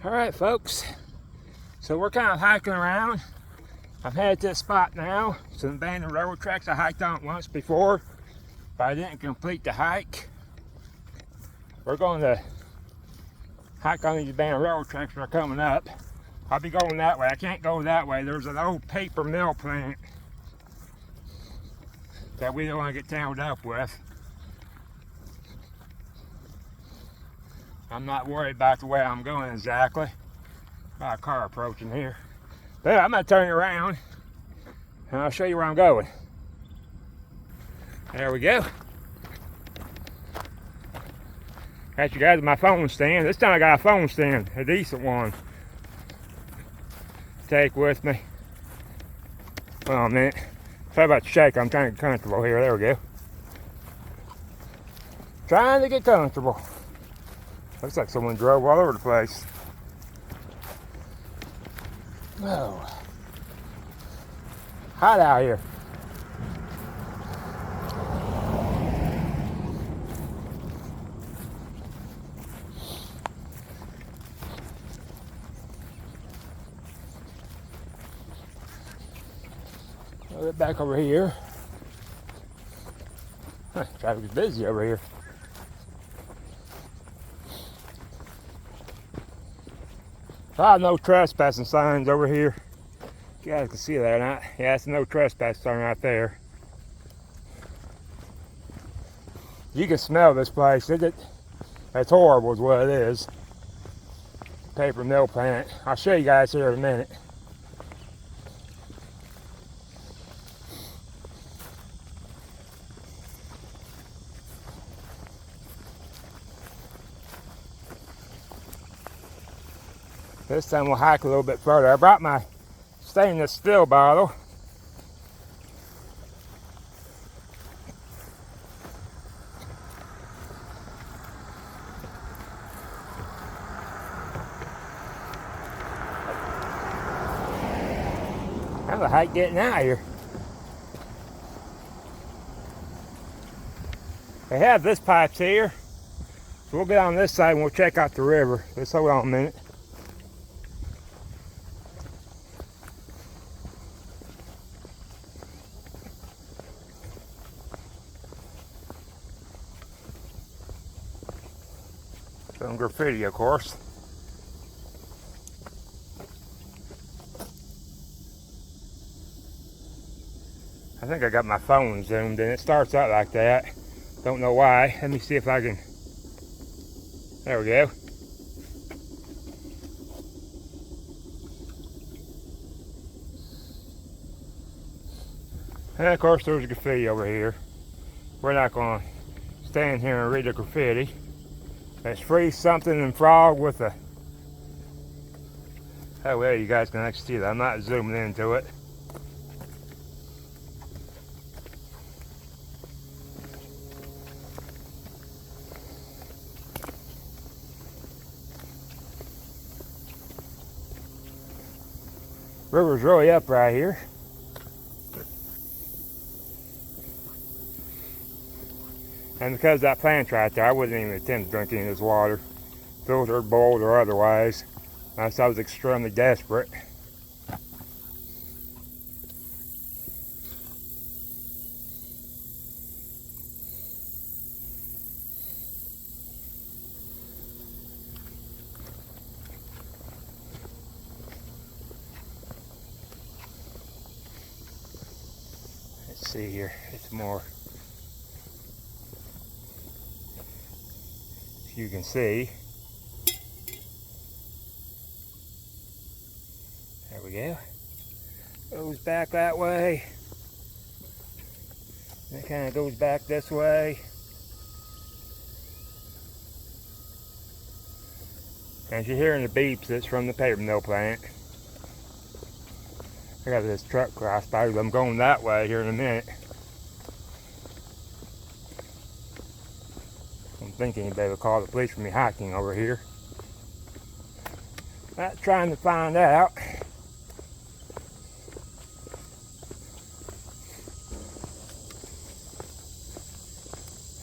Alright folks, so we're kind of hiking around. I've had this spot now, some abandoned railroad tracks I hiked on once before, but I didn't complete the hike. We're going to hike on these abandoned railroad tracks that are coming up. I'll be going that way. I can't go that way. There's an old paper mill plant that we don't want to get tangled up with. I'm not worried about the way I'm going exactly. Got a car approaching here. But yeah, I'm going to turn around and I'll show you where I'm going. There we go. Got you guys at my phone stand. This time I got a phone stand, a decent one. Take with me. Hold on a minute. Sorry about the shake. I'm trying to get comfortable here. There we go. Trying to get comfortable. Looks like someone drove all over the place. Oh. Hot out here. I'll get back over here. Traffic is busy over here. No trespassing signs over here. You guys can see that or not? Yeah, it's a no trespass sign right there. You can smell this place. It's horrible is what it is. Paper mill plant. I'll show you guys here in a minute. This time we'll hike a little bit further. I brought my stainless steel bottle. How's the hike getting out here? They have this pipes here. So we'll get on this side and we'll check out the river. Just hold on a minute. Some graffiti, of course. I think I got my phone zoomed in. It starts out like that. Don't know why. Let me see if I can. There we go. And of course there's graffiti over here. We're not going to stand here and read the graffiti. Let's freeze something and frog with a. Oh well, you guys can actually see that. I'm not zooming into it. River's really up right here. And because of that plant right there, I wouldn't even attempt to drink any of this water, filtered, boiled, or otherwise, unless I was extremely desperate. Let's see here, it's more. You can see. There we go. Goes back that way. It kind of goes back this way. And you're hearing the beeps, it's from the paper mill plant. I got this truck crossed by, I'm going that way here in a minute. I think anybody would call the police for me hiking over here. Not trying to find out.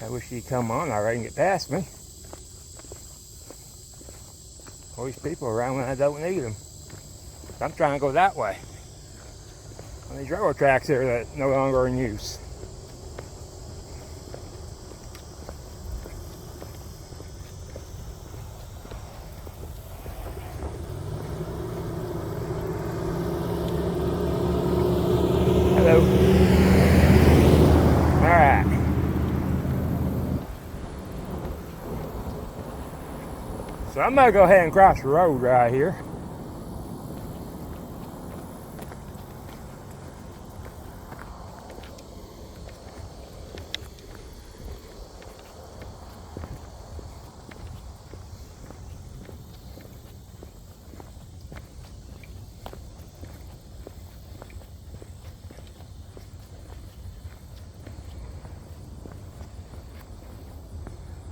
I wish he'd come on already and get past me. All these people around when I don't need them. I'm trying to go that way. On these railroad tracks here that no longer are in use. Hello. Alright. So I'm gonna go ahead and cross the road right here.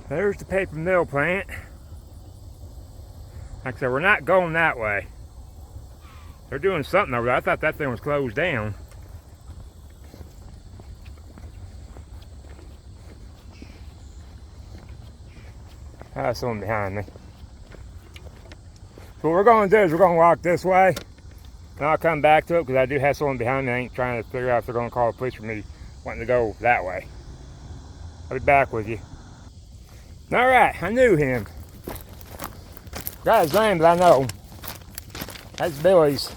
There's the paper mill plant. Like I said, we're not going that way. They're doing something over there. I thought that thing was closed down. There's someone behind me. So what we're going to do is we're going to walk this way. And I'll come back to it because I do have someone behind me. I ain't trying to figure out if they're going to call the police for me wanting to go that way. I'll be back with you. Alright, I knew him. Got his name, but I know him. That's Billy's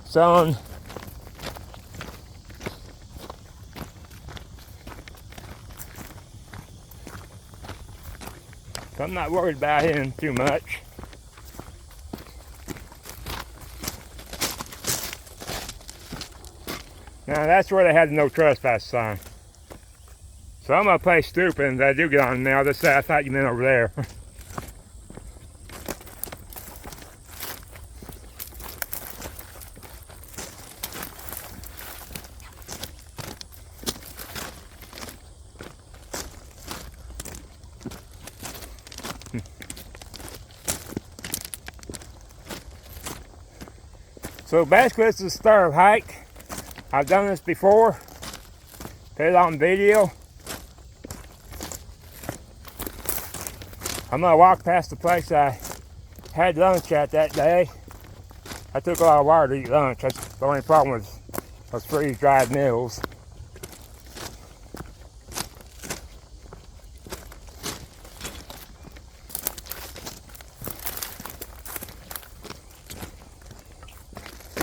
son. So I'm not worried about him too much. Now that's where they had the no trespass sign. So I'm gonna play stupid and I do get on now. Just say I thought you meant over there. So basically this is a starter hike. I've done this before. Put it on video. I'm gonna walk past the place I had lunch at that day. I took a lot of water to eat lunch. That's the only problem with those freeze-dried meals.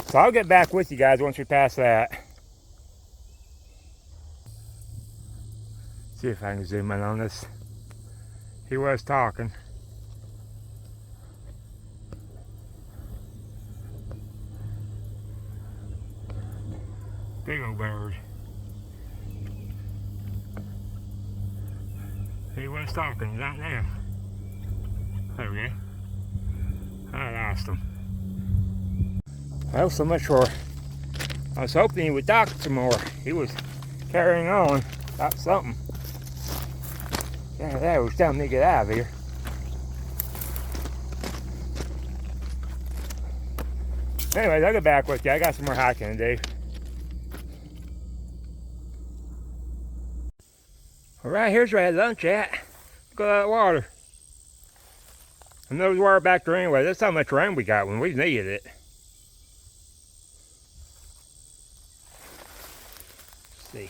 So I'll get back with you guys once we pass that. See if I can zoom in on this. He was talking. Big old bird. He was talking, he's not now. There we go. I lost him. Well, so much for. I was hoping he would talk some more. He was carrying on about something. Yeah, that was telling me to get out of here. Anyways, I'll get back with you. I got some more hiking to do. Alright, here's where I had lunch at. Look at that water. And there was water back there anyway. That's how much rain we got when we needed it. Let's see.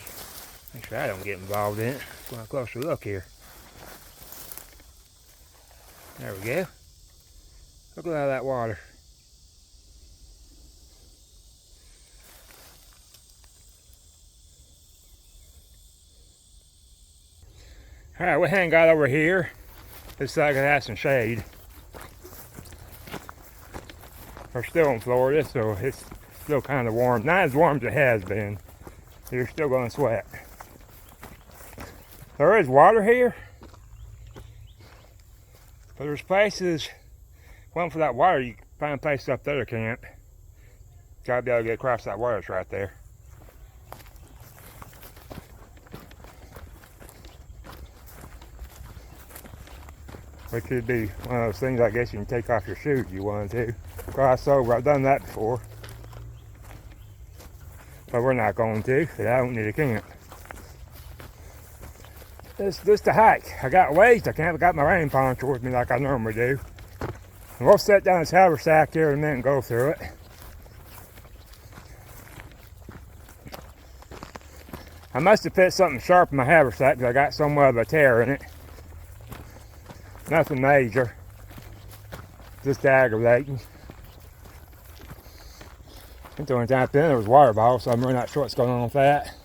Make sure I don't get involved in it. Go a closer look here. There we go. Look at all that water. Alright, we hang out over here. This side could have some shade. We're still in Florida, so it's still kind of warm. Not as warm as it has been. You're still going to sweat. There is water here. But there's places, one for that water, you can find a place up there to camp. Gotta be able to get across that water, it's right there. Which could be one of those things, I guess you can take off your shoes if you wanted to. Cross over, I've done that before. But we're not going to, because I don't need a camp. It's just a hike. I got ways to camp. I got my rain poncho with me like I normally do. We'll set down this haversack here in a minute and go through it. I must have put something sharp in my haversack because I got somewhat of a tear in it. Nothing major, just aggravating. I think the only time I put in there was water bottle, so I'm really not sure what's going on with that.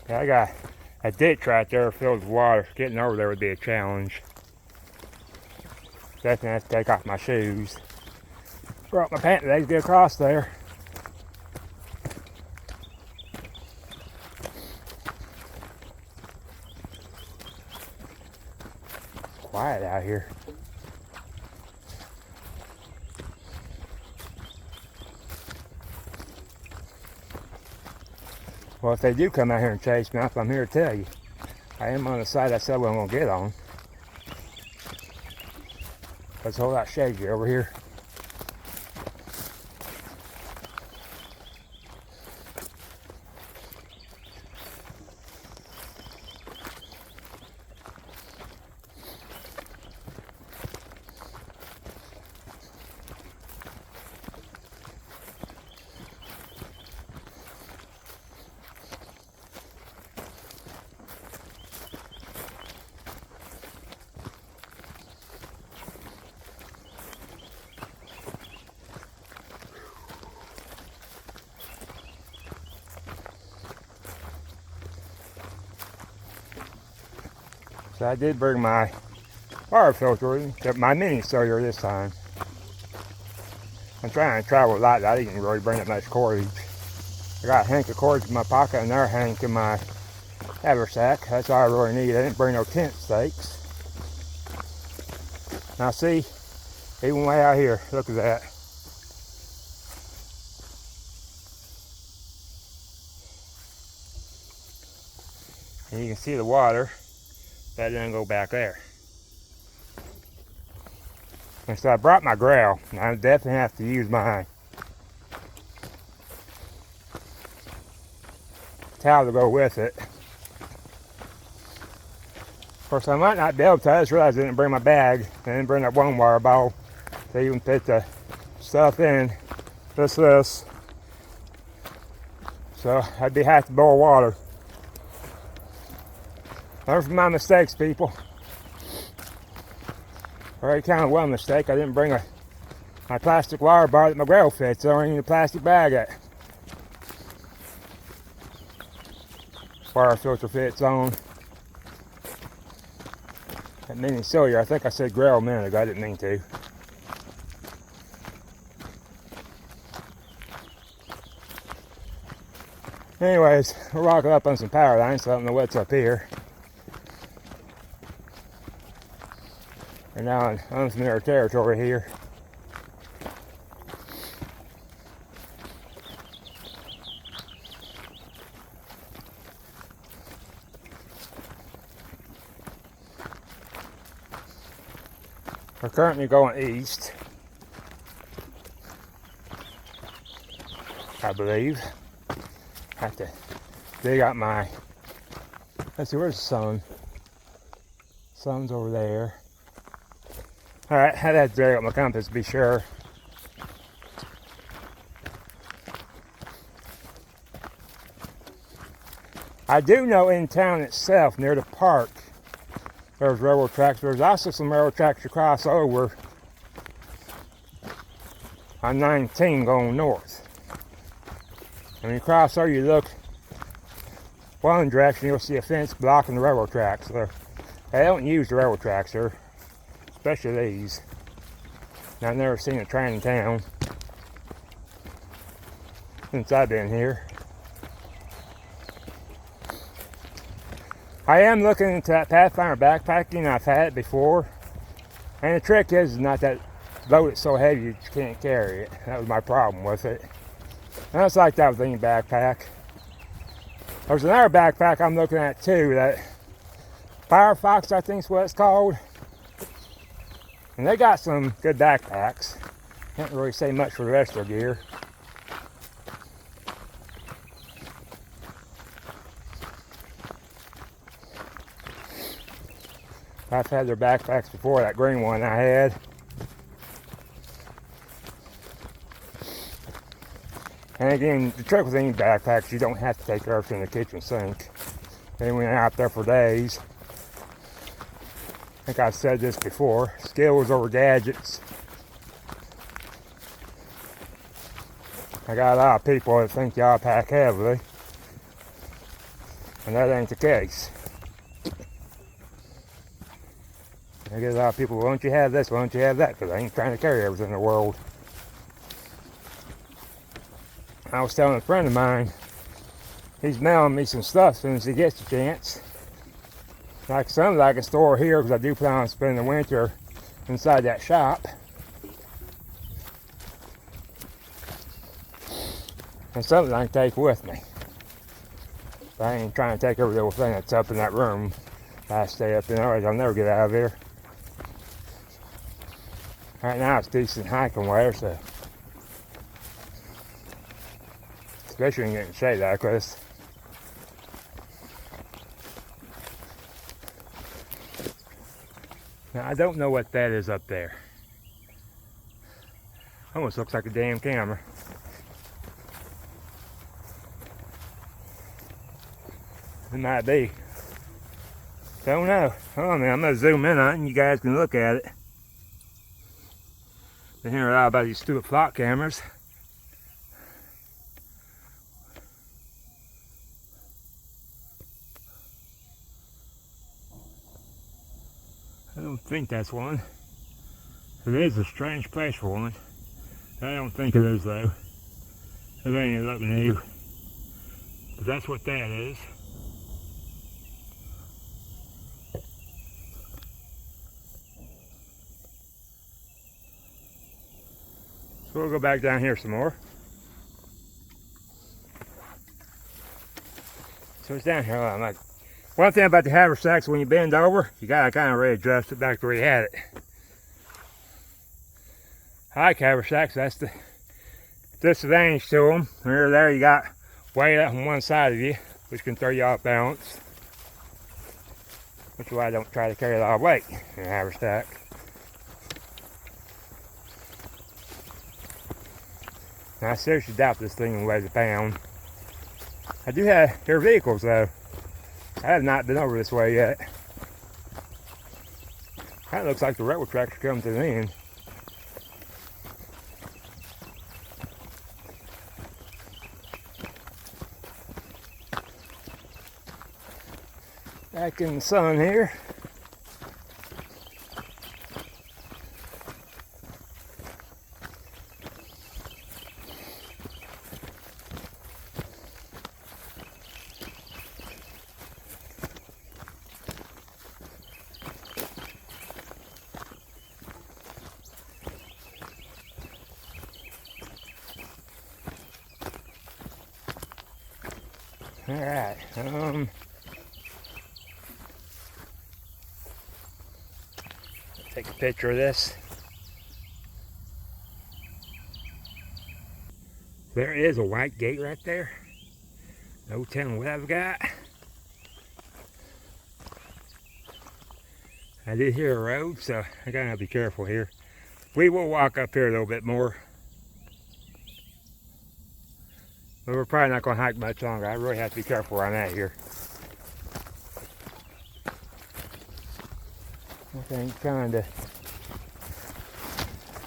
Yeah, I got a ditch right there filled with water. Getting over there would be a challenge. Definitely have to take off my shoes. Brought my pant legs to get across there. Quiet out here. Well, if they do come out here and chase me, I'm here to tell you. I am on the side I said I'm going to get on. It's a whole lot shady over here. So I did bring my water filter, my mini Sawyer this time. I'm trying to travel light. I didn't really bring that much cordage. I got a hank of cordage in my pocket and another hank in my haversack. That's all I really need. I didn't bring no tent stakes. Now see, even way out here, look at that. And you can see the water. That didn't go back there. And so I brought my growl. I definitely have to use my towel to go with it. Of course, I might not be able to. I just realized I didn't bring my bag. I didn't bring that one water bottle to even put the stuff in. This. So I'd be have to boil water. Learn from my mistakes, people. Already kind of one mistake. I didn't bring my plastic water bar that my grill fits. I don't need a plastic bag at. Water filter fits on. That mini Sawyer, I think I said grill a minute ago. I didn't mean to. Anyways, we're rocking up on some power lines, so I don't know what's up here. We're now in unfamiliar territory here. We're currently going east, I believe. Have to dig out my, let's see, where's the sun? Sun's over there. Alright, I had to drag up my compass to be sure. I do know in town itself, near the park, there's railroad tracks. There's also some railroad tracks to cross over on 19 going north. When you cross over, you look one direction, you'll see a fence blocking the railroad tracks. So they don't use the railroad tracks there. Especially these. Now, I've never seen a train in town since I've been here. I am looking into that Pathfinder backpacking. I've had it before. And the trick is not that load it's so heavy you just can't carry it. That was my problem with it. And it's like that with any backpack. There's another backpack I'm looking at too that Firefox, I think is what it's called. And they got some good backpacks. Can't really say much for the rest of their gear. I've had their backpacks before, that green one I had. And again, the trick with any backpacks, you don't have to take everything in the kitchen sink. They went out there for days. I think I've said this before, skills over gadgets. I got a lot of people that think y'all pack heavily, and that ain't the case. I get a lot of people, why don't you have this, why don't you have that, because I ain't trying to carry everything in the world. I was telling a friend of mine, he's mailing me some stuff as soon as he gets the chance. Like some that I can store here, because I do plan on spending the winter inside that shop. And something I can take with me. But I ain't trying to take every little thing that's up in that room. I stay up in there, I'll never get out of here. Right now it's decent hiking weather, so. Especially when you're getting shade like this. Now I don't know what that is up there. Almost looks like a damn camera. It might be. Don't know. Hold on, man. I'm gonna zoom in on it and you guys can look at it. Been hearing a lot about these stupid flock cameras. I don't think that's one. It is a strange place for one. I don't think it is though. It ain't looking new. But that's what that is. So we'll go back down here some more. So it's down here. I'm like, one thing about the haversacks, when you bend over, you gotta kind of readjust it back to where you had it. I like haversacks. That's the disadvantage to them. Here, there, you got weight up on one side of you, which can throw you off balance. Which is why I don't try to carry a lot of weight in a haversack. Now, I seriously doubt this thing weighs a pound. I do have air vehicles though. I have not been over this way yet. That looks like the railroad tracks are coming to the end. Back in the sun here. All right. Take a picture of this. There is a white gate right there. No telling what I've got. I did hear a road, so I gotta be careful here. We will walk up here a little bit more. But we're probably not going to hike much longer. I really have to be careful where I'm at here. I think trying to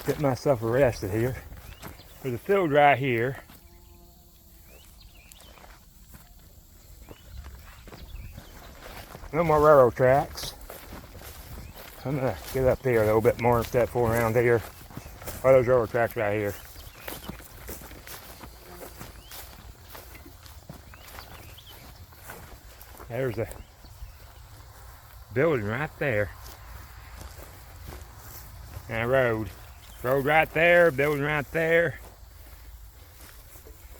get myself arrested here. There's a field right here. No more railroad tracks. I'm going to get up here a little bit more instead of fooling around here. Oh, those railroad tracks right here. There's a building right there. And a road. Road right there, building right there.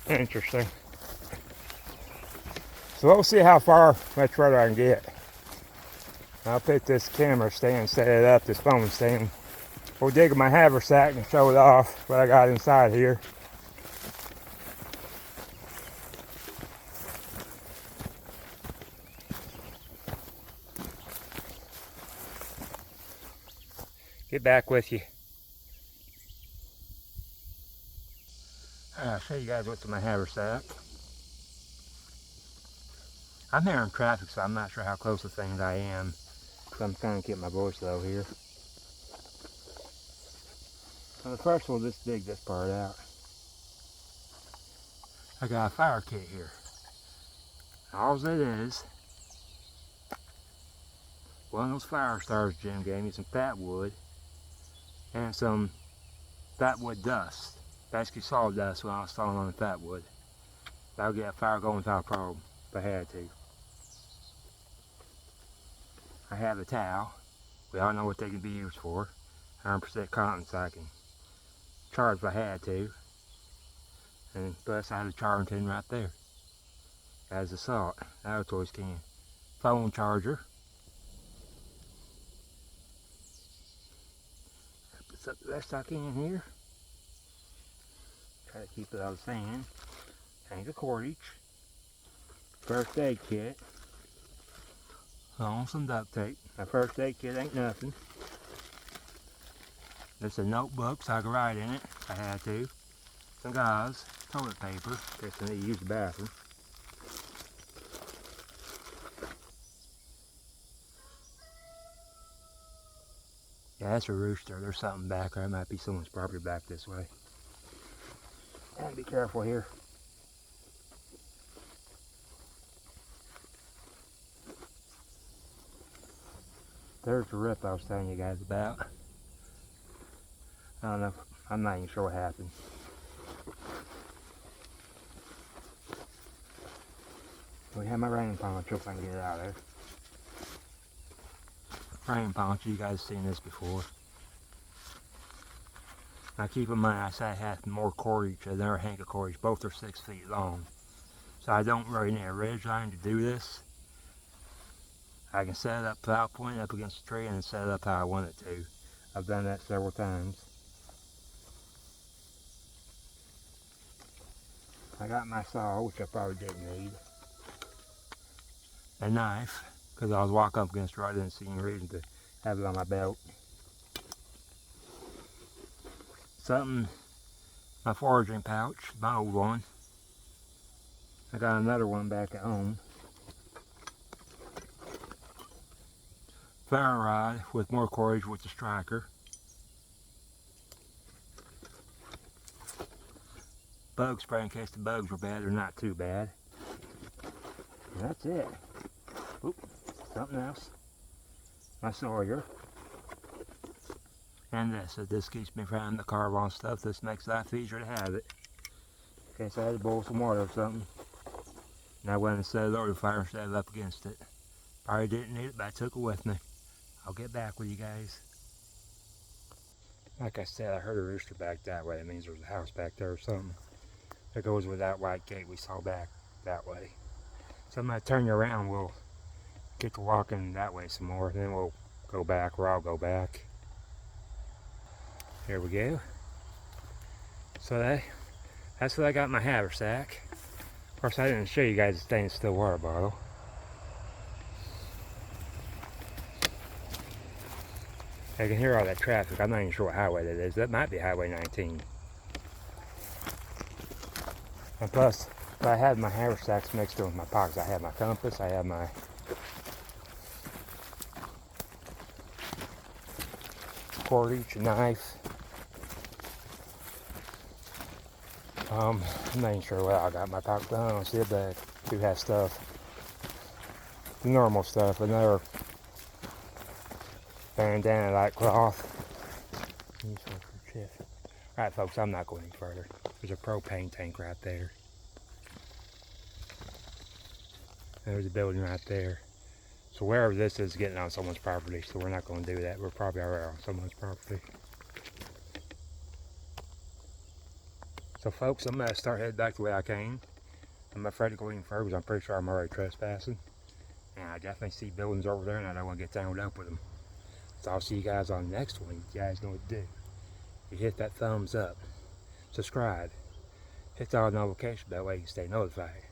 Interesting. So we'll see how far much further I can get. I'll pick this camera stand, set it up, this phone stand. We'll dig in my haversack and show it off what I got inside here. Get back with you. I'll show you guys what's in my haversack. I'm here in traffic, so I'm not sure how close to things I am. So I'm trying to keep my voice low here. Well, first we'll just dig this part out. I got a fire kit here. All it is, one of those fire starters Jim gave me, some fat wood, and some fat wood dust. Basically sawdust when I was sawing on the fat wood. That'll get a fire going without a problem, if I had to. I have a towel. We all know what they can be used for. 100% cotton, so I can charge if I had to. And plus I have the charging tin right there. As a salt. I always can. Phone charger. Put up the best I can here. Try to keep it out of the sand. Tank of cordage. First aid kit. Some duct tape. My first aid kit ain't nothing. There's a notebook so I can write in it if I had to. Some gauze, toilet paper, in case I need to use the bathroom. Yeah, that's a rooster. There's something back there. It might be someone's property back this way. And be careful here. There's the rip I was telling you guys about. I don't know. I'm not even sure what happened. We have my rain poncho if I can get it out of there. Rain poncho, you guys have seen this before. Now keep in mind, I said I had more cordage than another hank of cordage. Both are 6 feet long. So I don't really need a ridge line to do this. I can set it up without pointing up against the tree and set it up how I want it to. I've done that several times. I got my saw, which I probably didn't need. A knife, because I was walking up against the tree. I didn't see any reason to have it on my belt. Something, my foraging pouch, my old one. I got another one back at home. Ferro rod with more cordage with the striker. Bug spray in case the bugs were bad. They're not too bad. And that's it. Oop, something else. My Sawyer. And this keeps me from the carve on stuff. This makes life easier to have it. In case I had to boil some water or something. And I went and set it over the fire and set it up against it. Probably didn't need it, but I took it with me. I'll get back with you guys. Like I said, I heard a rooster back that way. It means there's a house back there or something. That goes with that white gate we saw back that way. So I'm going to turn you around. We'll get to walking that way some more. Then we'll go back, or I'll go back. Here we go. So that's what I got in my haversack. Of course, I didn't show you guys the stainless steel water bottle. I can hear all that traffic. I'm not even sure what highway that is. That might be Highway 19. And plus, I had my haversacks mixed in with my pockets. I had my compass, I had my cordage, a knife. I'm not even sure what I got in my pocket. I don't see it, but I do have stuff. The normal stuff. Another bandana like cloth. Alright folks, I'm not going any further. There's a propane tank right there. There's a building right there. So wherever this is getting on someone's property, so we're not going to do that. We're probably already on someone's property. So folks, I'm going to start heading back the way I came. I'm afraid to go any further because I'm pretty sure I'm already trespassing. And I definitely see buildings over there, and I don't want to get tangled up with them. So I'll see you guys on the next one. You guys know what to do. You hit that thumbs up, subscribe, hit the all notification bell so you can stay notified.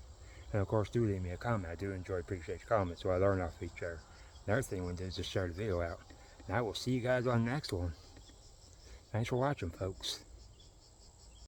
And of course, do leave me a comment. I do appreciate your comments, so I learn off each other. Another thing we do is just share the video out. And I will see you guys on the next one. Thanks for watching, folks.